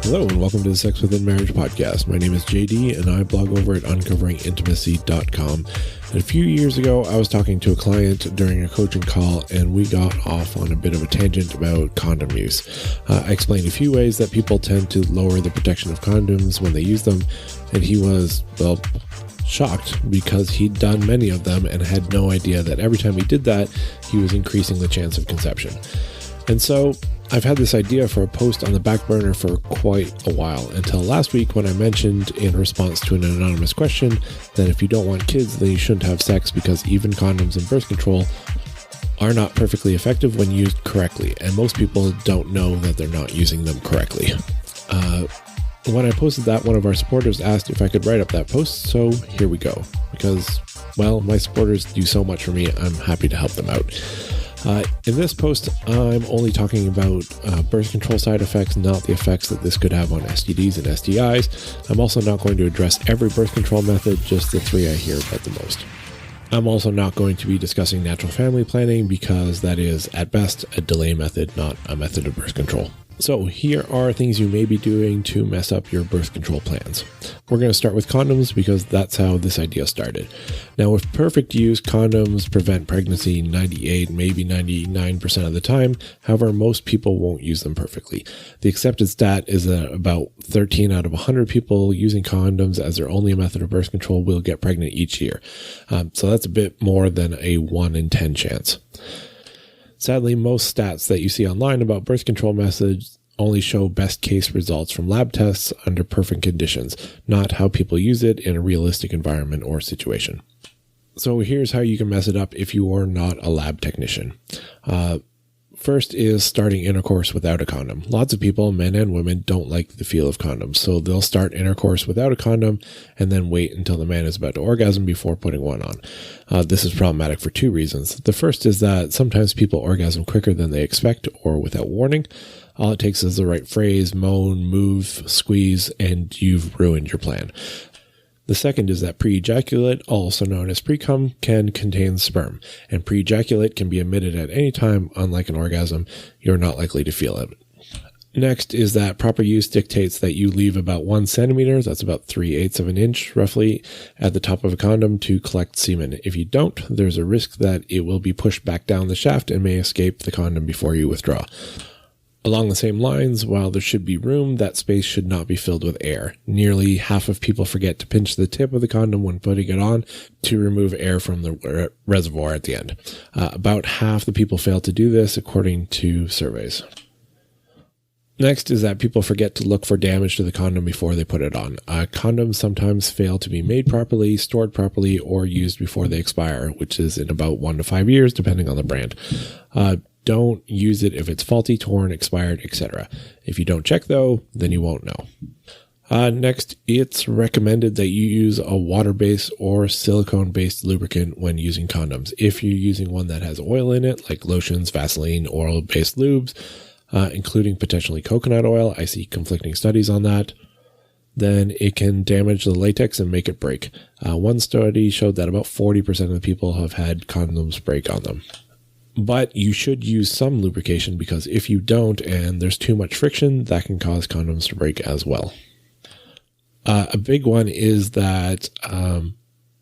Hello and welcome to the Sex Within Marriage podcast. My name is JD and I blog over at uncoveringintimacy.com. And a few years ago, I was talking to a client during a coaching call and we got off on a bit of a tangent about condom use. I explained a few ways that people tend to lower the protection of condoms when they use them, and he was, shocked because he'd done many of them and had no idea that every time he did that, he was increasing the chance of conception. And so I've had this idea for a post on the back burner for quite a while, until last week when I mentioned in response to an anonymous question that if you don't want kids, then you shouldn't have sex because even condoms and birth control are not perfectly effective when used correctly, and most people don't know that they're not using them correctly. When I posted that, one of our supporters asked if I could write up that post, so here we go. Because, my supporters do so much for me, I'm happy to help them out. In this post, I'm only talking about birth control side effects, not the effects that this could have on STDs and STIs. I'm also not going to address every birth control method, just the three I hear about the most. I'm also not going to be discussing natural family planning because that is, at best, a delay method, not a method of birth control. So here are things you may be doing to mess up your birth control plans. We're going to start with condoms because that's how this idea started. Now, with perfect use, condoms prevent pregnancy 98, maybe 99% of the time. However, most people won't use them perfectly. The accepted stat is that about 13 out of 100 people using condoms as their only method of birth control will get pregnant each year. So that's a bit more than a 1 in 10 chance. Sadly, most stats that you see online about birth control methods only show best case results from lab tests under perfect conditions, not how people use it in a realistic environment or situation. So here's how you can mess it up if you are not a lab technician. First is starting intercourse without a condom. Lots of people, men and women, don't like the feel of condoms, so they'll start intercourse without a condom and then wait until the man is about to orgasm before putting one on. This is problematic for two reasons. The first is that sometimes people orgasm quicker than they expect or without warning. All it takes is the right phrase, moan, move, squeeze, and you've ruined your plan. The second is that pre-ejaculate, also known as pre-cum, can contain sperm, and pre-ejaculate can be emitted at any time. Unlike an orgasm, you're not likely to feel it. Next is that proper use dictates that you leave about 1 centimeter, that's about 3/8 of an inch roughly, at the top of a condom to collect semen. If you don't, there's a risk that it will be pushed back down the shaft and may escape the condom before you withdraw. Along the same lines, while there should be room, that space should not be filled with air. Nearly half of people forget to pinch the tip of the condom when putting it on to remove air from the reservoir at the end. About half the people fail to do this, according to surveys. Next is that people forget to look for damage to the condom before they put it on. Condoms sometimes fail to be made properly, stored properly, or used before they expire, which is in about 1 to 5 years, depending on the brand. Don't use it if it's faulty, torn, expired, etc. If you don't check, though, then you won't know. Next, it's recommended that you use a water-based or silicone-based lubricant when using condoms. If you're using one that has oil in it, like lotions, Vaseline, oil-based lubes, including potentially coconut oil, I see conflicting studies on that, then it can damage the latex and make it break. One study showed that about 40% of the people have had condoms break on them. But you should use some lubrication because if you don't and there's too much friction, that can cause condoms to break as well. A big one is that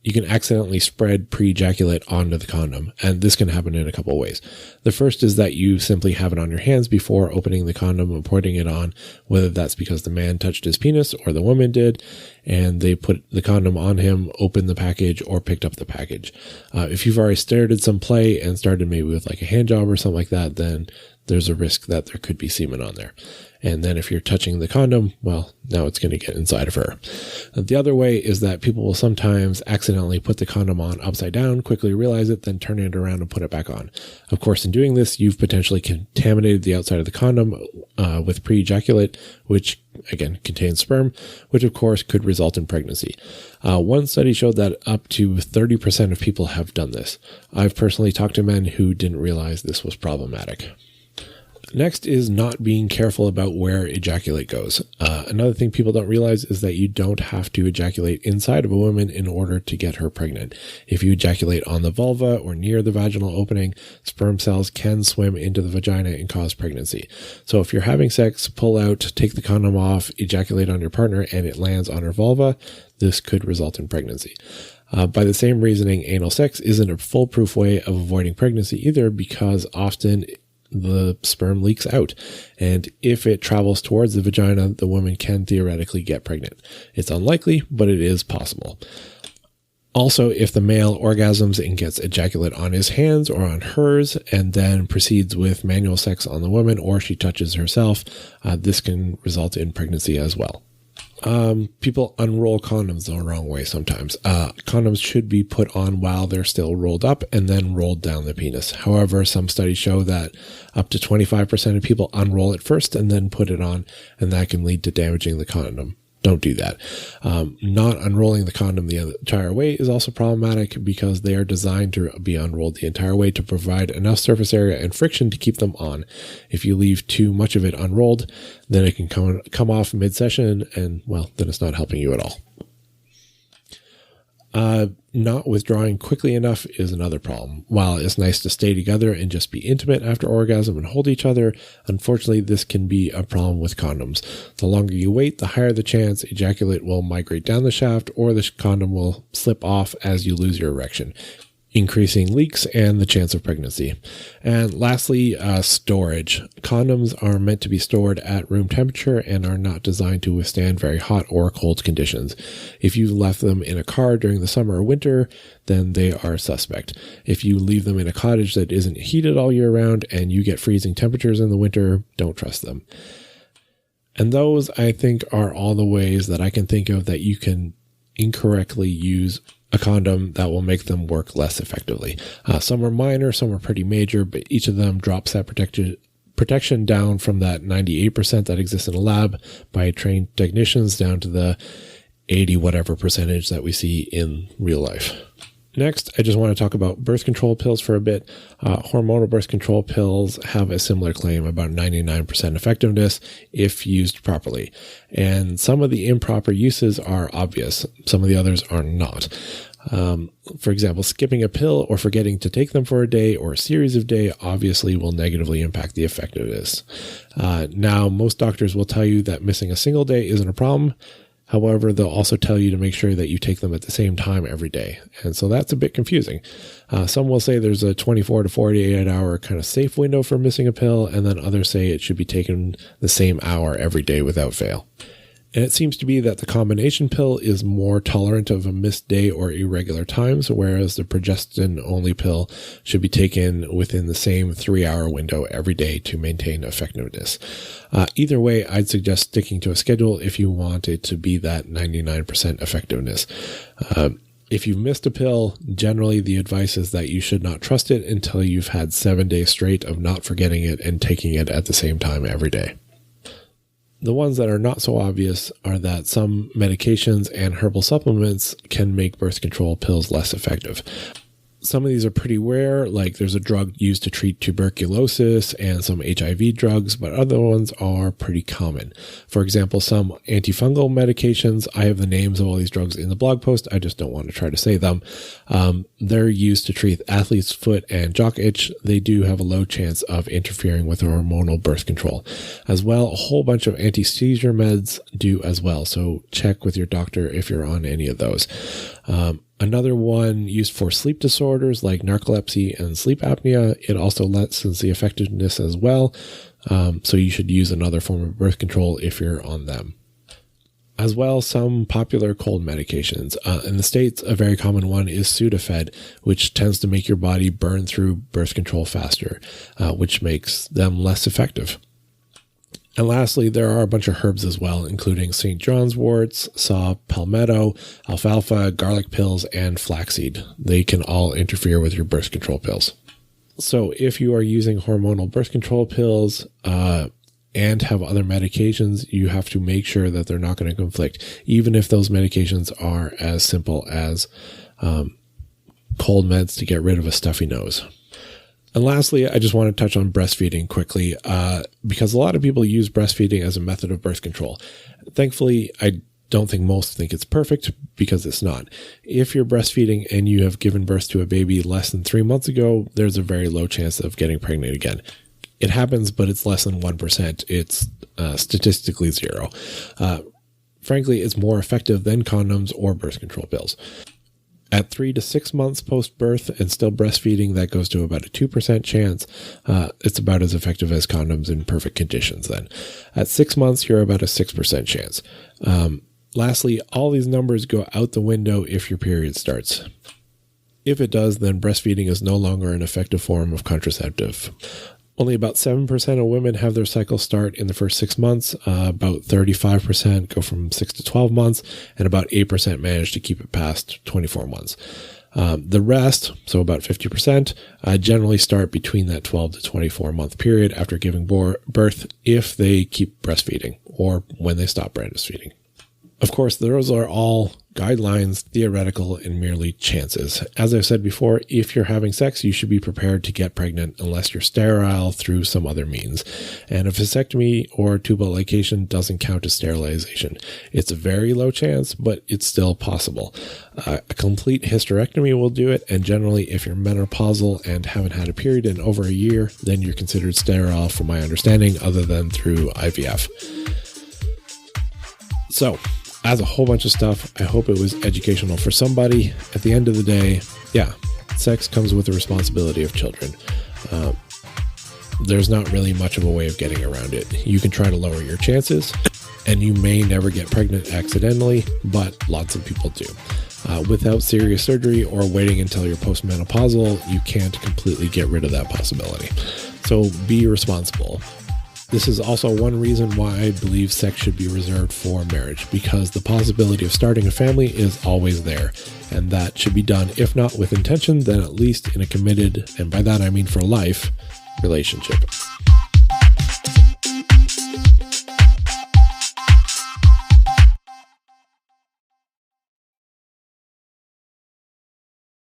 you can accidentally spread pre-ejaculate onto the condom, and this can happen in a couple of ways. The first is that you simply have it on your hands before opening the condom and putting it on, whether that's because the man touched his penis or the woman did, and they put the condom on him, opened the package, or picked up the package. If you've already started some play and started maybe with like a hand job or something like that, then there's a risk that there could be semen on there. And then if you're touching the condom, well, now it's going to get inside of her. The other way is that people will sometimes accidentally put the condom on upside down, quickly realize it, then turn it around and put it back on. Of course, in doing this, you've potentially contaminated the outside of the condom with pre-ejaculate, which again contains sperm, which of course could result in pregnancy. One study showed that up to 30% of people have done this. I've personally talked to men who didn't realize this was problematic. Next is not being careful about where ejaculate goes. Another thing people don't realize is that you don't have to ejaculate inside of a woman in order to get her pregnant. If you ejaculate on the vulva or near the vaginal opening, sperm cells can swim into the vagina and cause pregnancy. So if you're having sex, pull out, take the condom off, ejaculate on your partner, and it lands on her vulva, this could result in pregnancy. By the same reasoning, anal sex isn't a foolproof way of avoiding pregnancy either, because often the sperm leaks out, and if it travels towards the vagina, the woman can theoretically get pregnant. It's unlikely, but it is possible. Also, if the male orgasms and gets ejaculate on his hands or on hers and then proceeds with manual sex on the woman, or she touches herself, this can result in pregnancy as well. People unroll condoms the wrong way sometimes. Condoms should be put on while they're still rolled up and then rolled down the penis. However, some studies show that up to 25% of people unroll it first and then put it on, and that can lead to damaging the condom. Don't do that. Not unrolling the condom the entire way is also problematic, because they are designed to be unrolled the entire way to provide enough surface area and friction to keep them on. If you leave too much of it unrolled, then it can come off mid-session, and, well, then it's not helping you at all. Not withdrawing quickly enough is another problem. While it's nice to stay together and just be intimate after orgasm and hold each other, unfortunately, this can be a problem with condoms. The longer you wait, the higher the chance ejaculate will migrate down the shaft, or the condom will slip off as you lose your erection, increasing leaks and the chance of pregnancy. And lastly, storage. Condoms are meant to be stored at room temperature and are not designed to withstand very hot or cold conditions. If you left them in a car during the summer or winter, then they are suspect. If you leave them in a cottage that isn't heated all year round and you get freezing temperatures in the winter, don't trust them. And those, I think, are all the ways that I can think of that you can incorrectly use a condom that will make them work less effectively. Some are minor, some are pretty major, but each of them drops that protection down from that 98% that exists in a lab by trained technicians down to the 80 whatever percentage that we see in real life. Next, I just want to talk about birth control pills for a bit. Hormonal birth control pills have a similar claim, about 99% effectiveness if used properly. And some of the improper uses are obvious. Some of the others are not. For example, skipping a pill or forgetting to take them for a day or a series of days obviously will negatively impact the effectiveness. Now, most doctors will tell you that missing a single day isn't a problem. However, they'll also tell you to make sure that you take them at the same time every day. And so that's a bit confusing. Some will say there's a 24 to 48 hour kind of safe window for missing a pill, and then others say it should be taken the same hour every day without fail. And it seems to be that the combination pill is more tolerant of a missed day or irregular times, whereas the progestin-only pill should be taken within the same 3-hour window every day to maintain effectiveness. Either way, I'd suggest sticking to a schedule if you want it to be that 99% effectiveness. If you've missed a pill, generally the advice is that you should not trust it until you've had 7 days straight of not forgetting it and taking it at the same time every day. The ones that are not so obvious are that some medications and herbal supplements can make birth control pills less effective. Some of these are pretty rare, like there's a drug used to treat tuberculosis and some HIV drugs, but other ones are pretty common. For example, some antifungal medications, I have the names of all these drugs in the blog post, I just don't want to try to say them. They're used to treat athlete's foot and jock itch. They do have a low chance of interfering with hormonal birth control. As well, a whole bunch of anti-seizure meds do as well, so check with your doctor if you're on any of those. Another one used for sleep disorders like narcolepsy and sleep apnea. It also lessens the effectiveness as well. So you should use another form of birth control if you're on them. As well, some popular cold medications. In the States, a very common one is Sudafed, which tends to make your body burn through birth control faster, which makes them less effective. And lastly, there are a bunch of herbs as well, including St. John's worts, saw palmetto, alfalfa, garlic pills, and flaxseed. They can all interfere with your birth control pills. So if you are using hormonal birth control pills and have other medications, you have to make sure that they're not going to conflict, even if those medications are as simple as cold meds to get rid of a stuffy nose. And lastly, I just want to touch on breastfeeding quickly, because a lot of people use breastfeeding as a method of birth control. Thankfully, I don't think most think it's perfect, because it's not. If you're breastfeeding and you have given birth to a baby less than 3 months ago, there's a very low chance of getting pregnant again. It happens, but it's less than 1%. It's statistically zero. Frankly, it's more effective than condoms or birth control pills. At 3 to 6 months post-birth and still breastfeeding, that goes to about a 2% chance. It's about as effective as condoms in perfect conditions then. At 6 months, you're about a 6% chance. Lastly, all these numbers go out the window if your period starts. If it does, then breastfeeding is no longer an effective form of contraceptive. Only about 7% of women have their cycle start in the first 6 months. About 35% go from 6 to 12 months, and about 8% manage to keep it past 24 months. The rest, so about 50%, generally start between that 12 to 24 month period after giving birth if they keep breastfeeding or when they stop breastfeeding. Of course, those are all guidelines, theoretical, and merely chances. As I've said before, if you're having sex, you should be prepared to get pregnant unless you're sterile through some other means. And a vasectomy or tubal ligation doesn't count as sterilization. It's a very low chance, but it's still possible. A complete hysterectomy will do it, and generally, if you're menopausal and haven't had a period in over a year, then you're considered sterile from my understanding, other than through IVF. So, as a whole bunch of stuff, I hope it was educational for somebody. At the end of the day, yeah, sex comes with the responsibility of children. There's not really much of a way of getting around it. You can try to lower your chances, and you may never get pregnant accidentally, but lots of people do. Without serious surgery or waiting until you're postmenopausal, you can't completely get rid of that possibility. So be responsible. This is also one reason why I believe sex should be reserved for marriage, because the possibility of starting a family is always there, and that should be done, if not with intention, then at least in a committed, and by that I mean for life, relationship.